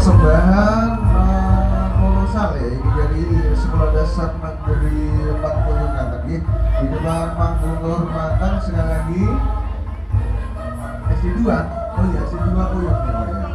persembahan kolosal ya ini dari Sekolah Dasar Negeri 4 Koyungan tadi di depan panggung kehormatan sekali lagi SD2. Oh iya, SD2 Koyungan ya.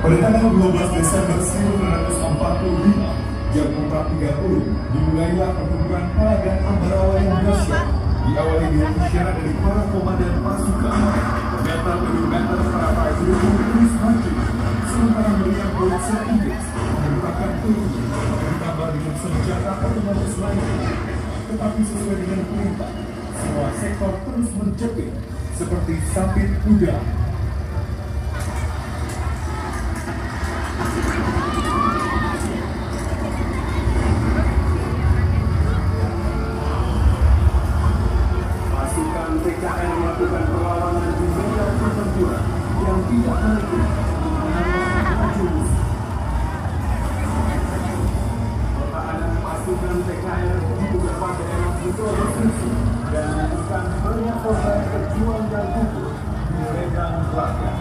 Pada tanggal 12 Desember 1945, jam 4.30, dimulailah pertempuran Palagan Ambarawa yang dahsyat. Diawali dengan isyarat dari para komandan pasukan. Ternyata peningkatan para prajurit terus maju. Sementara melihat polisi Inggris merupakan Turki ditambah dengan senjata otomatis lainnya. Tetapi sesuai dengan perintah, semua sektor terus menjepit seperti sabit kuda. PKN melakukan perlawanan di medan pertempuran yang tidak menentu maju musuh. Pertahanan pasukan PKN di beberapa daerah itu berfungsi dan menemukan banyak korban berjuang dan gugur di medan belakang.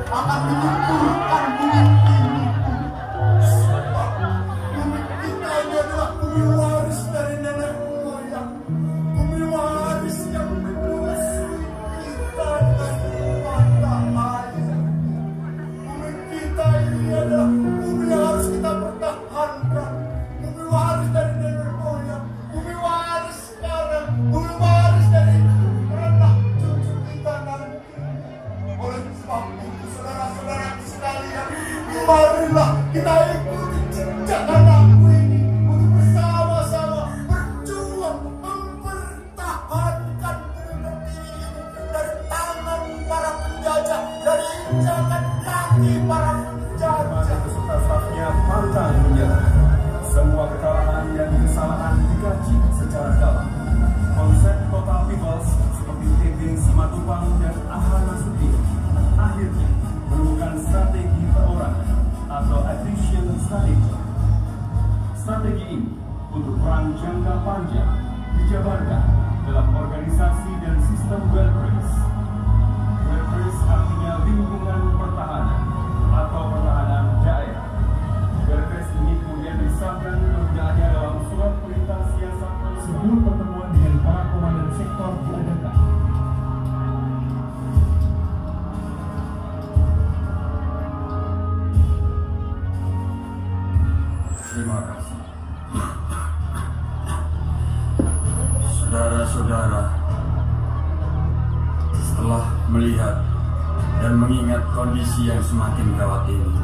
akan menyempurkan bumi ini. Sebab bumi kita ini adalah bumi waris dari nenek moyang, bumi waris yang menyusui kita dengan mata air. Bumi kita ini adalah bumi yang harus kita pertahankan, bumi waris dari nenek moyang, bumi waris sekarang, bumi waris dari anak cucu kita nanti. Oleh sebab itu, saudara-saudara sekalian, marilah kita ikuti jejak anakku ini untuk bersama-sama berjuang mempertahankan negeri ini dari tangan para penjajah, dari injakan kaki para penjajah. Beserta stafnya pantang menyerah. Semua kekalahan dan kesalahan dikaji secara dalam. Konsep Total Peoples seperti TB Simatupang dan Aha Nasution akhirnya menemukan strategi perorangan atau attrition strategy. Strategi ini untuk perang jangka panjang dijabarkan dalam organisasi dan sistem Welpres. Welpres artinya lingkungan pertahanan atau pertahanan daerah. Welpres ini kemudian disahkan penggunaannya dalam surat perintah siasat sebelum pertemuan dengan para komandan sektor diadakan. Terima kasih. Saudara-saudara, setelah melihat dan mengingat kondisi yang semakin gawat ini,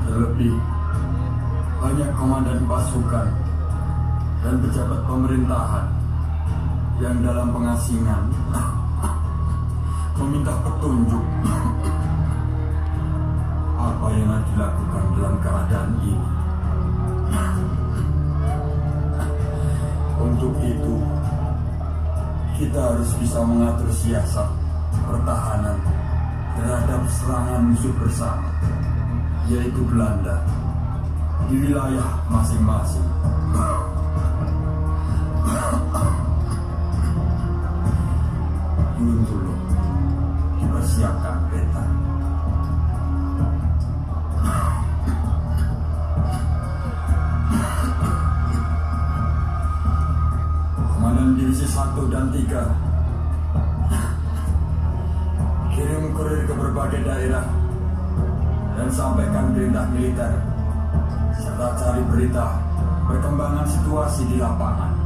terlebih banyak komandan pasukan dan pejabat pemerintahan yang dalam pengasingan meminta petunjuk apa yang harus dilakukan dalam keadaan ini. Untuk itu, kita harus bisa mengatur siasat pertahanan terhadap serangan musuh bersama, yaitu Belanda, di wilayah masing-masing. Dulu dipersiapkan peta. Komandan Divisi 1 dan 3 kirim kurir ke berbagai daerah dan sampaikan perintah militer serta cari berita perkembangan situasi di lapangan.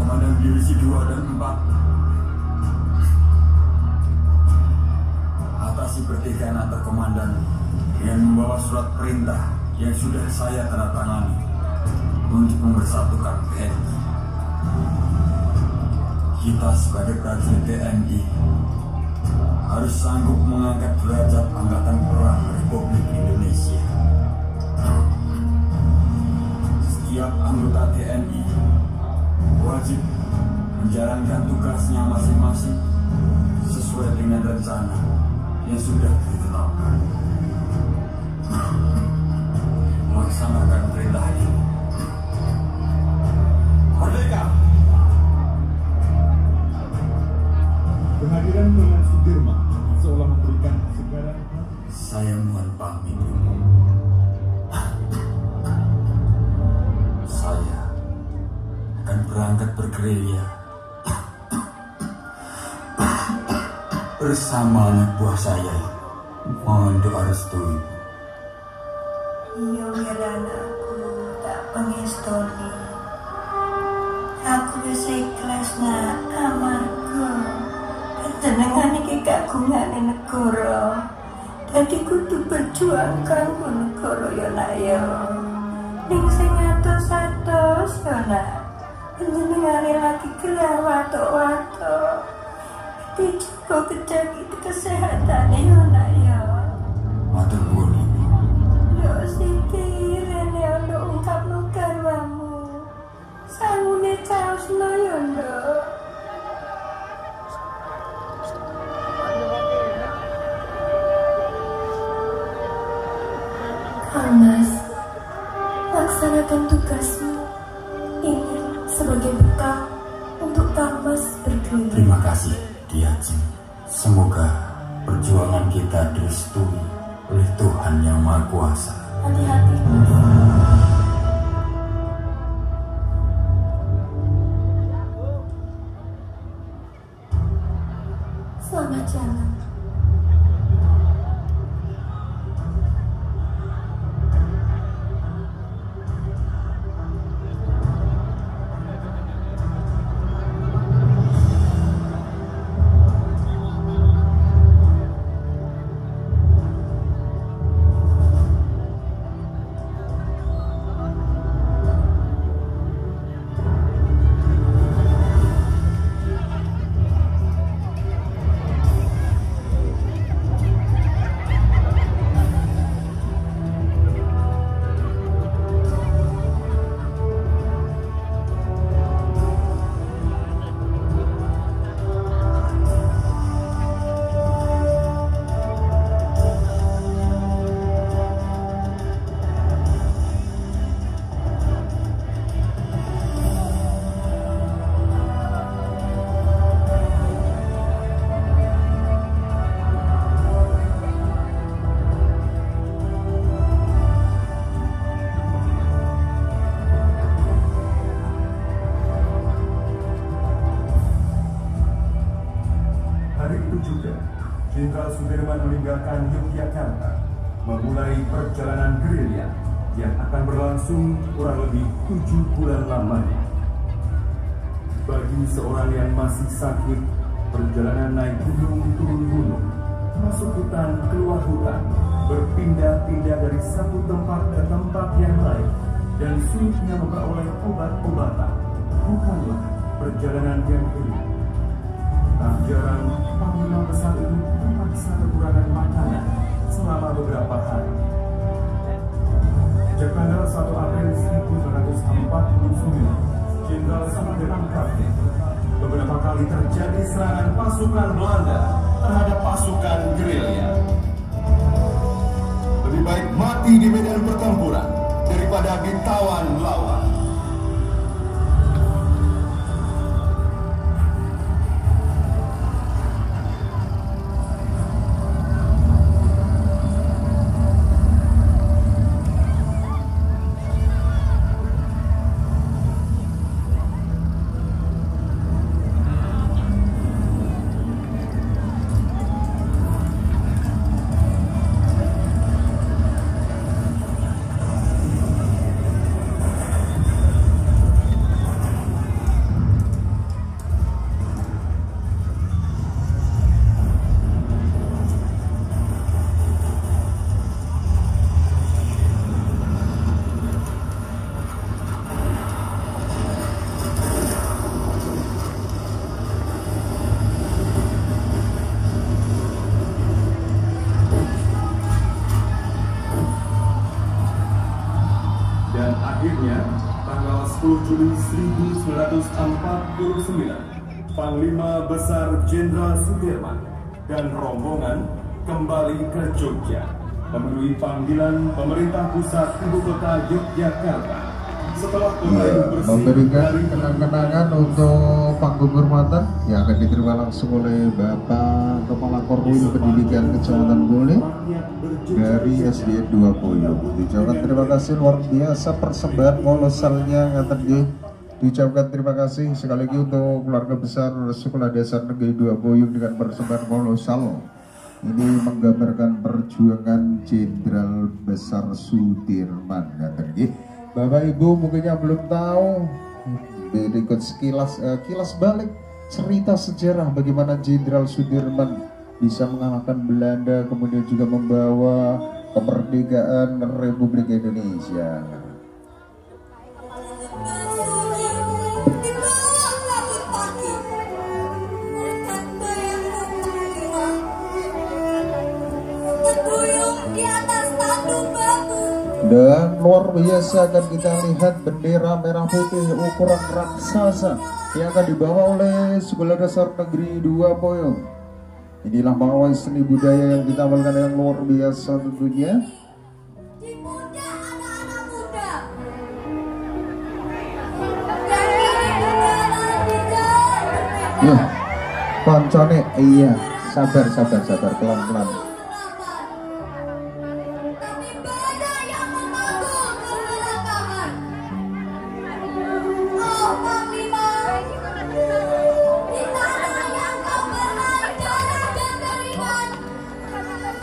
Komandan Divisi 2 dan 4 atasi pertikaian antar komandan dengan membawa surat perintah yang sudah saya tanda tangani untuk mempersatukan TNI. Kita sebagai prajurit TNI harus sanggup mengangkat derajat Angkatan Perang Republik Indonesia. Setiap anggota TNI wajib menjalankan tugasnya masing-masing sesuai dengan rencana yang sudah ditetapkan. Melaksanakan perintah ini. Merdeka! Kehadiran Kolonel Sudirman seolah memberikan kesegaran. Saya mohon pamit. Saya akan berangkat bergerilya bersama anak buah saya. Mohon doa restu. Iya anakku tak pengestoni. Aku wis ikhlas nak amarga panjenengan iki kagungane negara. Dadi kudu berjuang kanggo negara ya nak ya. Ning sing atos-atos ya nak. Panjenengane lagi gelar watuk-watuk. Dicoba kejaga kesehatan ya nak ya. Matur nuwun. Yo siki rene ono ungkapno garwamu. Sangune caosno yo nduk. Kang Mas, laksanakan tugasmu. Ini sebagai bekal untuk Kang Mas berdiri. Terima kasih, Ki Haji. Semoga perjuangan kita direstui oleh Tuhan Yang Maha Kuasa. Hati-hati, Mas. Selamat jalan. Jenderal Sudirman meninggalkan Yogyakarta, memulai perjalanan gerilya yang akan berlangsung kurang lebih 7 bulan lamanya. Bagi seorang yang masih sakit, perjalanan naik gunung turun gunung, masuk hutan keluar hutan, berpindah-pindah dari satu tempat ke tempat yang lain, dan sulitnya memperoleh obat-obatan bukanlah perjalanan yang ringan. Tak jarang Panglima Besar ini terpaksa kekurangan makanan selama beberapa hari. Sejak tanggal 1 April 1949, Jenderal Sudirman beberapa kali terjadi serangan pasukan Belanda terhadap pasukan gerilya. Lebih baik mati di medan pertempuran daripada ditawan lawan. Dan akhirnya, tanggal 10 Juli 1949, Panglima Besar Jenderal Sudirman dan rombongan kembali ke Jogja, memenuhi panggilan pemerintah pusat ibu kota Yogyakarta. Setelah memberikan kenang-kenangan untuk panggung hormatan yang akan diterima langsung oleh Bapak Kepala Korwil Pendidikan Kecamatan Bole dari SDN 2 Poyo. Diucapkan terima kasih luar biasa persembahan kolosalnya diucapkan terima kasih sekali lagi untuk keluarga besar Sekolah Dasar Negeri 2 Poyo dengan persembahan kolosal. Ini menggambarkan perjuangan Jenderal Besar Sudirman. Bapak Ibu mungkin yang belum tahu, berikut kilas balik cerita sejarah bagaimana Jenderal Sudirman bisa mengalahkan Belanda, kemudian juga membawa kemerdekaan Republik Indonesia. Dan luar biasa akan kita lihat bendera merah putih ukuran raksasa yang akan dibawa oleh Sekolah Dasar Negeri 2 Poyo. Inilah pawai seni budaya yang ditampilkan yang luar biasa tentunya. Ya, koncone, iya, sabar, pelan-pelan.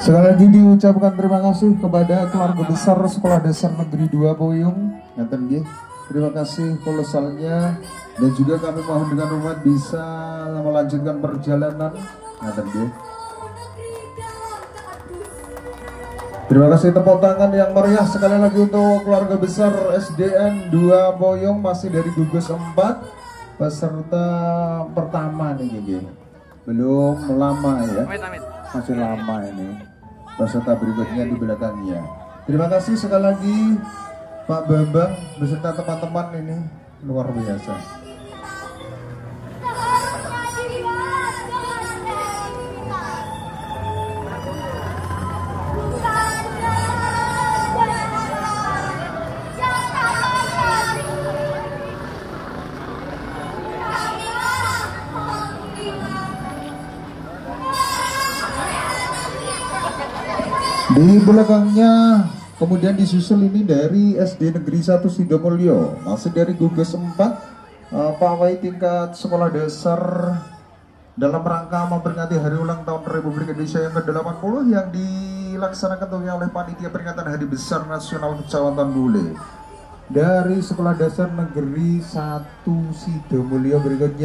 Sekali lagi diucapkan terima kasih kepada keluarga besar Sekolah Dasar Negeri 2 Boyong. Terima kasih kolosalnya, dan juga kami mohon dengan umat bisa melanjutkan perjalanan. Terima kasih, tepuk tangan yang meriah sekali lagi untuk keluarga besar SDN 2 Boyong, masih dari gugus 4, peserta pertama nih Gigi. Belum lama ya, masih lama ini. Peserta berikutnya di belakangnya. Terima kasih sekali lagi Pak Bambang beserta teman-teman, ini luar biasa. Di belakangnya kemudian disusul ini dari SD Negeri 1 Sidomulyo, masih dari gugus 4, pawai tingkat sekolah dasar dalam rangka memperingati hari ulang tahun Republik Indonesia yang ke-80 yang dilaksanakan oleh Panitia Peringatan Hari Besar Nasional Kecamatan Bule. Dari Sekolah Dasar Negeri 1 Sidomulyo berikutnya